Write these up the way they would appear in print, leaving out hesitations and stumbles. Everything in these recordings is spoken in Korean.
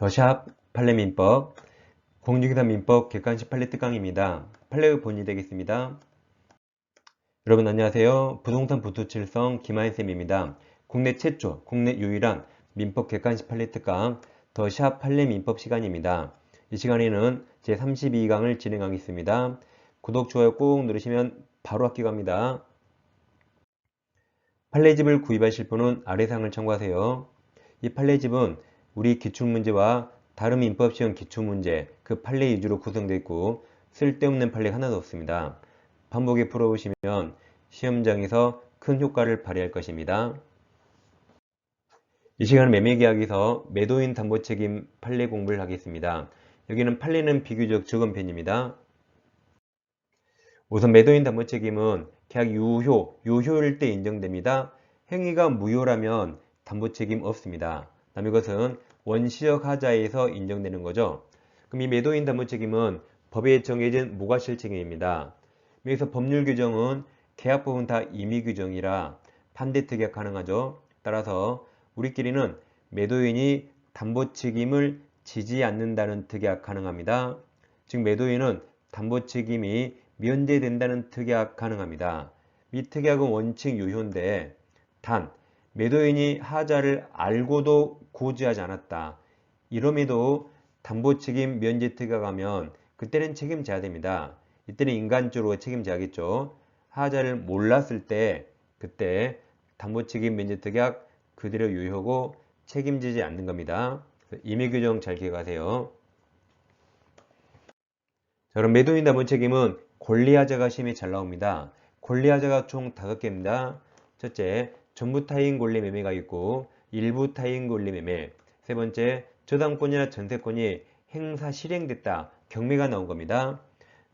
더샵 판례민법 공유기사 민법 객관식 판례 특강입니다. 판례의 본이 되겠습니다. 여러분 안녕하세요. 부동산 부토칠성 김하인쌤입니다. 국내 최초, 국내 유일한 민법 객관식 판례 특강 더샵 판례민법 시간입니다. 이 시간에는 제32강을 진행하겠습니다. 구독, 좋아요 꾹 누르시면 바로 학교 갑니다. 판례집을 구입하실 분은 아래 사항을 참고하세요. 이 판례집은 우리 기출문제와 다른 민법시험 기출문제 그 판례 위주로 구성되어 있고 쓸데없는 판례가 하나도 없습니다. 반복에 풀어보시면 시험장에서 큰 효과를 발휘할 것입니다. 이 시간은 매매계약에서 매도인 담보책임 판례 공부를 하겠습니다. 여기는 판례는 비교적 적은 편입니다. 우선 매도인 담보책임은 계약 유효일 때 인정됩니다. 행위가 무효라면 담보책임 없습니다. 다음 이것은 원시적 하자에서 인정되는 거죠. 그럼 이 매도인 담보책임은 법에 정해진 무과실책임입니다. 여기서 법률 규정은 계약 부분 다 임의 규정이라 반대특약 가능하죠. 따라서 우리끼리는 매도인이 담보책임을 지지 않는다는 특약 가능합니다. 즉 매도인은 담보책임이 면제된다는 특약 가능합니다. 이 특약은 원칙 유효인데 단 매도인이 하자를 알고도 고지하지 않았다. 이럼에도 담보책임 면제 특약하면 그때는 책임져야 됩니다. 이때는 인간적으로 책임져야겠죠. 하자를 몰랐을 때 그때 담보책임 면제 특약 그대로 유효고 책임지지 않는 겁니다. 임의규정 잘 기억하세요. 자, 그럼 매도인 담보책임은 권리하자가 시험에 잘 나옵니다. 권리하자가 총 5개입니다. 첫째, 전부 타인 권리 매매가 있고 일부 타인 권리 매매. 세 번째, 저당권이나 전세권이 행사 실행됐다. 경매가 나온 겁니다.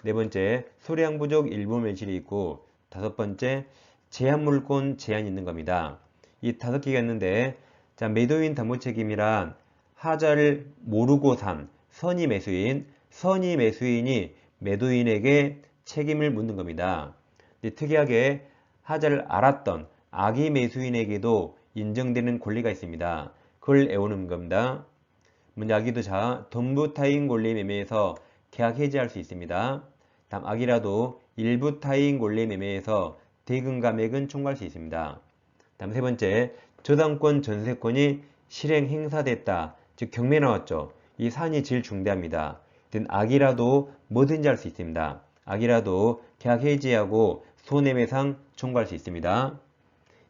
네 번째, 소량 부족 일부 매실이 있고 다섯 번째, 제한물권 제한이 있는 겁니다. 이 5개가 있는데 자, 매도인 담보책임이란 하자를 모르고 산 선의 매수인, 선의 매수인이 매도인에게 책임을 묻는 겁니다. 특이하게 하자를 알았던 악의 매수인에게도 인정되는 권리가 있습니다. 그걸 애우는 겁니다. 먼저 악의도 자, 전부 타인 권리 매매에서 계약 해지할 수 있습니다. 다음 악이라도 일부 타인 권리 매매에서 대금 감액은 청구할 수 있습니다. 다음 세 번째, 저당권 전세권이 실행 행사됐다. 즉 경매 나왔죠. 이 사안이 제일 중대합니다. 악이라도 뭐든지 할 수 있습니다. 악이라도 계약 해지하고 손해배상 청구할 수 있습니다.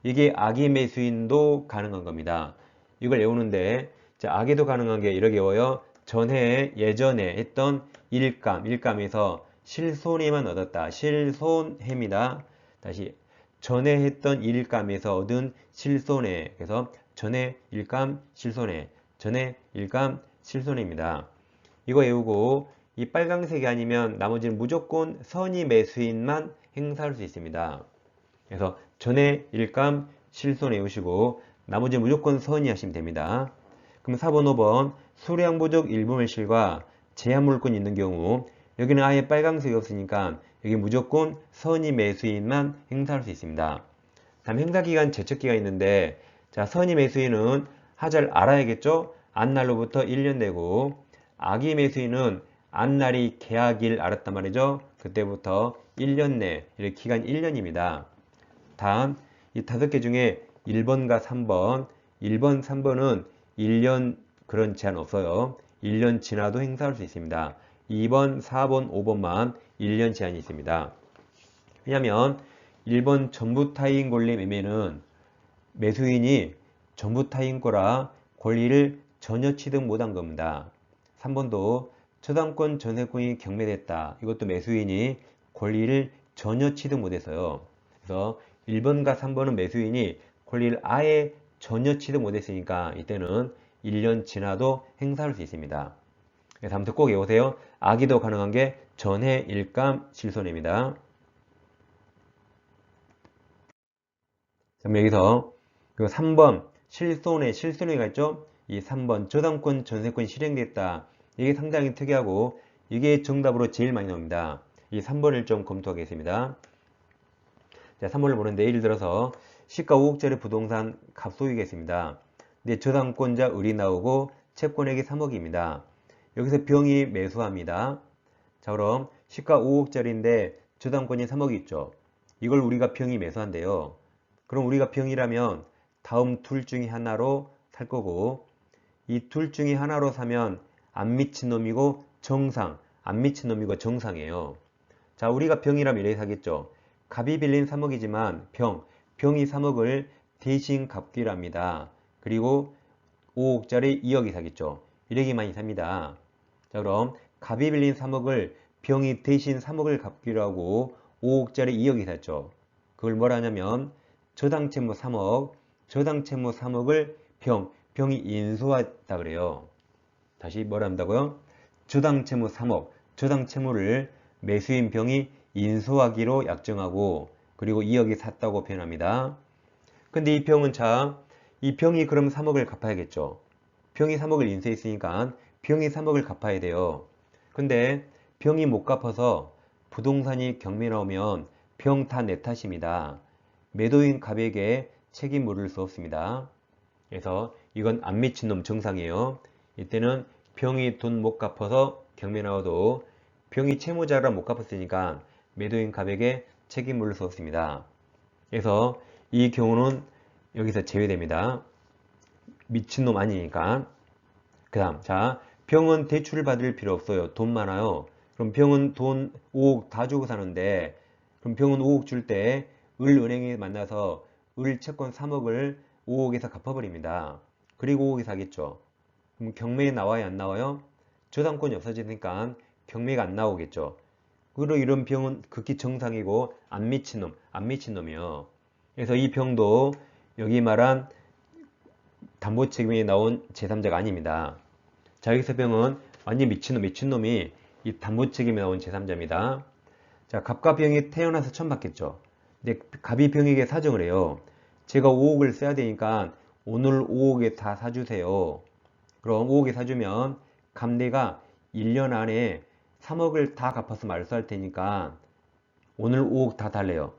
이게 악의 매수인도 가능한 겁니다. 이걸 외우는데 자, 악에도 가능한 게 이렇게 외워요. 전에 예전에 했던 일감에서 실손해만 얻었다. 실손해입니다. 다시 전에 했던 일감에서 얻은 실손해. 그래서 전에 일감 실손해. 전에 일감 실손해입니다. 이거 외우고 이 빨강색이 아니면 나머지는 무조건 선의 매수인만 행사할 수 있습니다. 그래서 전에 일감 실손 외우시고 나머지는 무조건 선의 하시면 됩니다. 그럼 4번, 5번 소량 부족 일부 매실과 제한물권이 있는 경우 여기는 아예 빨강색이 없으니까 여기 무조건 선의 매수인만 행사할 수 있습니다. 다음 행사기간, 제척기가 있는데 자, 선의 매수인은 하자를 알아야겠죠? 안날로부터 1년 되고 악의 매수인은 안날이 계약일 알았단 말이죠. 그때부터 1년 내 이렇게 기간 1년입니다. 다음 이 5개 중에 1번과 3번 1번, 3번은 1년 그런 제한 없어요. 1년 지나도 행사할 수 있습니다. 2번, 4번, 5번만 1년 제한이 있습니다. 왜냐하면 1번 전부 타인 권리 매매는 매수인이 전부 타인 거라 권리를 전혀 취득 못한 겁니다. 3번도 저당권 전세권이 경매됐다. 이것도 매수인이 권리를 전혀 취득 못해서요. 그래서 1번과 3번은 매수인이 권리를 아예 전혀 취득 못했으니까 이때는 1년 지나도 행사할 수 있습니다. 그래서 아무튼 꼭 외우세요. 악의도 가능한 게 전해 일감 실손해입니다. 그럼 여기서 3번 실손해가 있죠? 이 3번 저당권 전세권이 실행됐다. 이게 상당히 특이하고 이게 정답으로 제일 많이 나옵니다. 이 3번을 좀 검토하겠습니다. 자, 3번을 보는데 예를 들어서 시가 5억짜리 부동산 값 소유겠습니다. 근데 저당권자 을이 나오고 채권액이 3억입니다. 여기서 병이 매수합니다. 자, 그럼 시가 5억짜리인데 저당권이 3억 있죠. 이걸 우리가 병이 매수한대요. 그럼 우리가 병이라면 다음 둘 중에 하나로 살 거고, 이 둘 중에 하나로 사면 안 미친 놈이고 정상, 안 미친 놈이고 정상이에요. 자, 우리가 병이라면 이렇게 사겠죠. 갑이 빌린 3억이지만 병이 3억을 대신 갚기로 합니다. 그리고 5억짜리 2억이 사겠죠. 이렇게 많이 삽니다. 자, 그럼 갑이 빌린 3억을 병이 대신 3억을 갚기로 하고 5억짜리 2억이 샀죠. 그걸 뭐라 하냐면 저당채무 3억, 저당채무 3억을 병이 인수했다 그래요. 다시 뭐라 한다고요? 저당채무 3억, 저당채무를 매수인 병이 인수하기로 약정하고 그리고 2억이 샀다고 표현합니다. 근데 이 병은 이 병이 그럼 3억을 갚아야겠죠. 병이 3억을 인수했으니까 병이 3억을 갚아야 돼요. 근데 병이 못 갚아서 부동산이 경매 나오면 병 다 내 탓입니다. 매도인 갑에게 책임 물을 수 없습니다. 그래서 이건 안 미친 놈 정상이에요. 이때는 병이 돈 못 갚아서 경매 나와도 병이 채무자라 못 갚았으니까 매도인 갑에게 책임 물을 수 없습니다. 그래서 이 경우는 여기서 제외됩니다. 미친놈 아니니까. 그 다음, 자, 병은 대출을 받을 필요 없어요. 돈 많아요. 그럼 병은 돈 5억 다 주고 사는데, 그럼 병은 5억 줄 때 은행에 만나서 을 채권 3억을 5억에서 갚아버립니다. 그리고 5억에 사겠죠. 그럼 경매에 나와요, 안 나와요? 저당권이 없어지니까 경매가 안 나오겠죠. 그리고 이런 병은 극히 정상이고 안 미친 놈이요. 그래서 이 병도 여기 말한 담보 책임이 나온 제3자가 아닙니다. 자, 여기서 병은 완전 미친놈이 이 담보 책임이 나온 제3자입니다. 자, 갑과 병이 태어나서 처음 받겠죠. 근데 갑이 병에게 사정을 해요. 제가 5억을 써야 되니까 오늘 5억에 다 사주세요. 그럼 5억에 사주면 갑내가 1년 안에 3억을 다 갚아서 말소할 테니까 오늘 5억 다 달래요.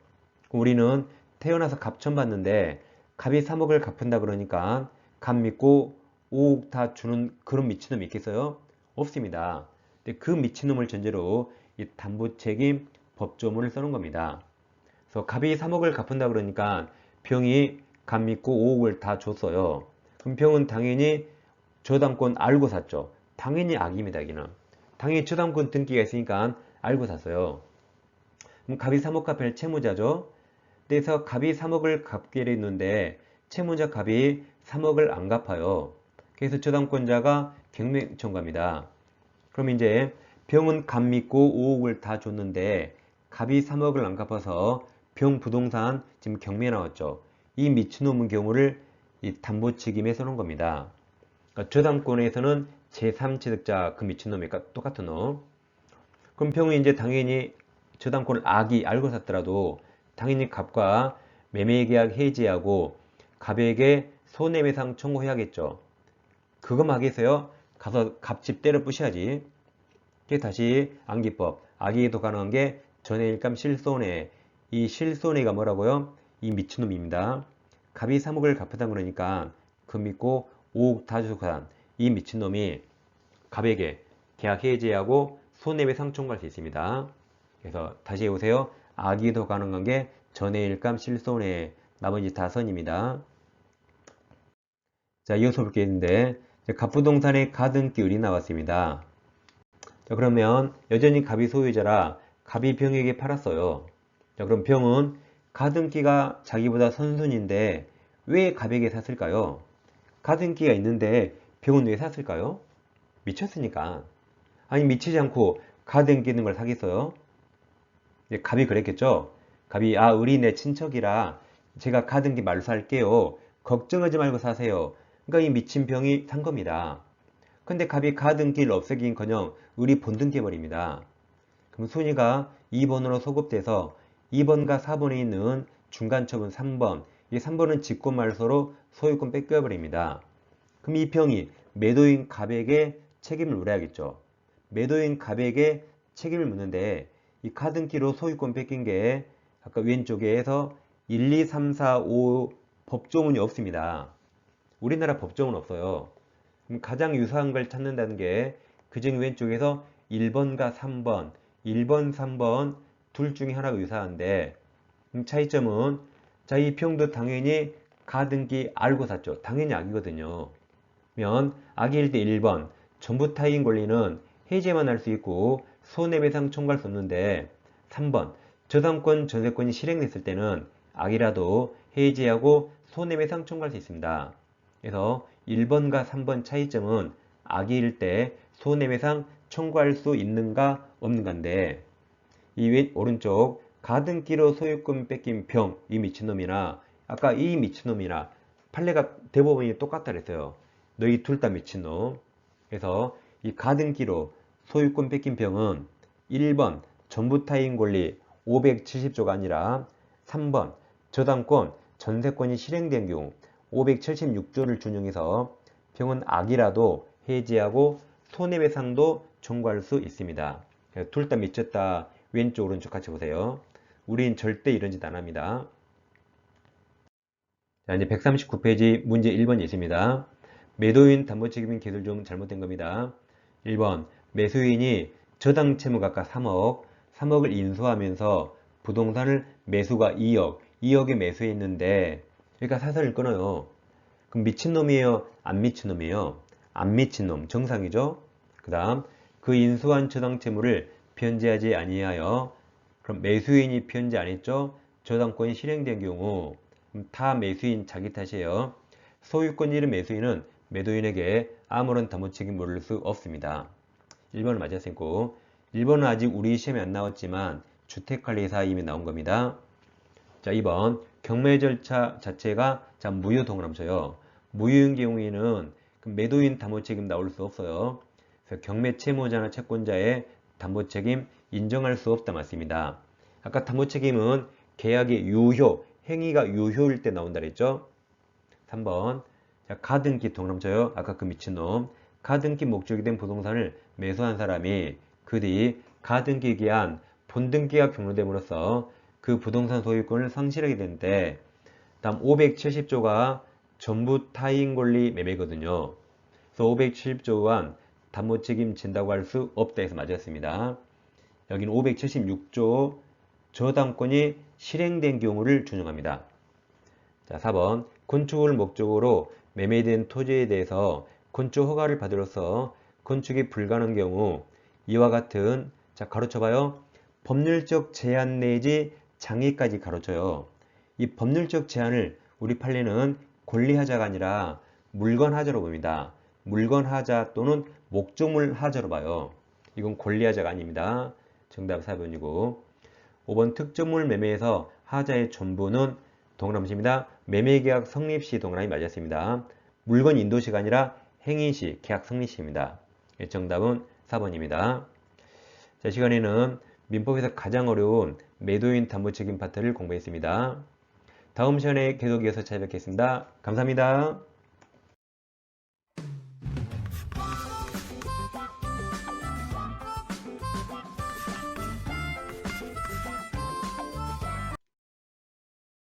그럼 우리는 태어나서 갑 처음 받는데 갑이 3억을 갚은다 그러니까 갑 믿고 5억 다 주는 그런 미친놈이 있겠어요? 없습니다. 근데 그 미친놈을 전제로 이 담보책임 법조문을 써놓은 겁니다. 그래서 갑이 3억을 갚은다 그러니까 병이 갑 믿고 5억을 다 줬어요. 그럼 병은 당연히 저당권 알고 샀죠. 당연히 악입니다, 여기는. 당연히 저당권 등기가 있으니까 알고 샀어요. 그럼 갑이 3억 갚을 채무자죠. 그래서 갑이 3억을 갚기로 했는데 채무자 갑이 3억을 안 갚아요. 그래서 저당권자가 경매 청구합니다. 그럼 이제 병은 갑 믿고 5억을 다 줬는데 갑이 3억을 안 갚아서 병 부동산 지금 경매 나왔죠. 이 미친놈의 경우를 이 담보 책임에 써놓은 겁니다. 그러니까 저당권에서는 제3취득자 그 미친놈이니까 똑같은 놈. 그럼 병은 이제 당연히 저당권을 악이 알고 샀더라도 당연히 갑과 매매계약 해지하고 갑에게 손해배상 청구해야겠죠. 그거 하겠어요? 가서 갑집 때려 부셔야지. 다시 암기법. 악의도 가능한 게 전해일감 실손해. 이 실손해가 뭐라고요? 이 미친놈입니다. 갑이 3억을 갚았다 그러니까 그 믿고 5억 다 주고 산 이 미친놈이 갑에게 계약 해지하고 손해배상 청구할 수 있습니다. 그래서 다시 해보세요. 악의도 가능한 게 전해일감 실손해. 나머지 다 선입니다. 자, 이어서 볼 게 있는데 갑부동산의 가등기 을이 나왔습니다. 자, 그러면 여전히 갑이 소유자라 갑이 병에게 팔았어요. 자, 그럼 병은 가등기가 자기보다 선순인데 왜 갑에게 샀을까요? 가등기가 있는데 병은 왜 샀을까요? 미쳤으니까. 아니, 미치지 않고 가등기 있는 걸 사겠어요? 갑이 그랬겠죠? 갑이 을이 내 친척이라 제가 가등기 말소할게요. 걱정하지 말고 사세요. 그러니까 이 미친 병이 산 겁니다. 근데 갑이 가등기를 없애긴커녕 을이 본등기해버립니다. 그럼 순위가 2번으로 소급돼서 2번과 4번에 있는 중간처분 3번, 이 3번은 직권말소로 소유권 뺏겨버립니다. 그럼 이 병이 매도인 갑에게 책임을 물어야겠죠. 매도인 갑에게 책임을 묻는데 이 가등기로 소유권 뺏긴 게 아까 왼쪽에서 1, 2, 3, 4, 5 법조문이 없습니다. 우리나라 법조문 없어요. 그럼 가장 유사한 걸 찾는다는 게 그중 왼쪽에서 1번과 3번, 1번, 3번 둘 중에 하나가 유사한데 차이점은 자, 이 평도 당연히 가등기 알고 샀죠. 당연히 악이거든요. 면 악일 때 1번 전부 타인 권리는 해제만 할 수 있고 손해배상 청구할 수 없는데 3번 저당권 전세권이 실행됐을 때는 악이라도 해제하고 손해배상 청구할 수 있습니다. 그래서 1번과 3번 차이점은 악일 때 손해배상 청구할 수 있는가 없는가인데 이 오른쪽 가등기로 소유권 뺏긴 병, 이 미친놈이나 아까 이 미친놈이나 판례가 대법원이 똑같다 그랬어요. 너희 둘 다 미친놈. 그래서 이 가등기로 소유권 뺏긴 병은 1번 전부 타인 권리 570조가 아니라 3번 저당권 전세권이 실행된 경우 576조를 준용해서 병은 악이라도 해지하고 손해배상도 청구할 수 있습니다. 둘 다 미쳤다. 왼쪽 오른쪽 같이 보세요. 우린 절대 이런 짓 안 합니다. 자, 이제 139페이지 문제 1번이 있습니다. 매도인 담보 책임인 계술 중 잘못된 겁니다. 1번 매수인이 저당 채무가 아까 3억, 3억을 인수하면서 부동산을 매수가 2억, 2억에 매수했는데 그러니까 사설을 끊어요. 그럼 미친놈이에요? 안 미친놈이에요? 안 미친놈, 정상이죠? 그 다음 그 인수한 저당 채무를 변제하지 아니하여 그럼 매수인이 변제 안 했죠? 저당권이 실행된 경우 타 매수인 자기 탓이에요. 소유권 잃은 매수인은 매도인에게 아무런 담보 책임 물을 수 없습니다. 1번을 맞았으니까 1번은 아직 우리 시험에 안 나왔지만 주택관리사 이미 나온 겁니다. 자, 2번 경매 절차 자체가 자 무효 동그라미쳐요. 무효인 경우에는 매도인 담보 책임 나올 수 없어요. 그래서 경매 채무자나 채권자의 담보 책임 인정할 수 없다 맞습니다. 아까 담보 책임은 계약의 유효, 행위가 유효일 때 나온다 그랬죠? 3번 자, 가등기 동그라미쳐요. 아까 그 미친놈. 가등기 목적이 된 부동산을 매수한 사람이 그 뒤 가등기 기한 본등기가 종료됨으로써 그 부동산 소유권을 상실하게 되는데 다음 570조가 전부 타인 권리 매매거든요. 그래서 570조 담보 책임 진다고 할 수 없다 해서 맞았습니다. 여기는 576조 저당권이 실행된 경우를 준용합니다. 자, 4번 건축을 목적으로 매매된 토지에 대해서 건축 허가를 받으로써 건축이 불가능한 경우 이와 같은 자 가로쳐봐요. 법률적 제한 내지 장애까지 가로쳐요. 이 법률적 제한을 우리 판례는 권리하자가 아니라 물건하자로 봅니다. 물건하자 또는 목조물 하자로 봐요. 이건 권리하자가 아닙니다. 정답 4번이고 5번 특정물 매매에서 하자의 전부는 동그라미입니다. 매매계약 성립시 동그라미 맞았습니다. 물건 인도시가 아니라 행위시 계약 성립시입니다. 정답은 4번입니다. 자, 시간에는 민법에서 가장 어려운 매도인 담보책임 파트를 공부했습니다. 다음 시간에 계속 이어서 찾아뵙겠습니다. 감사합니다.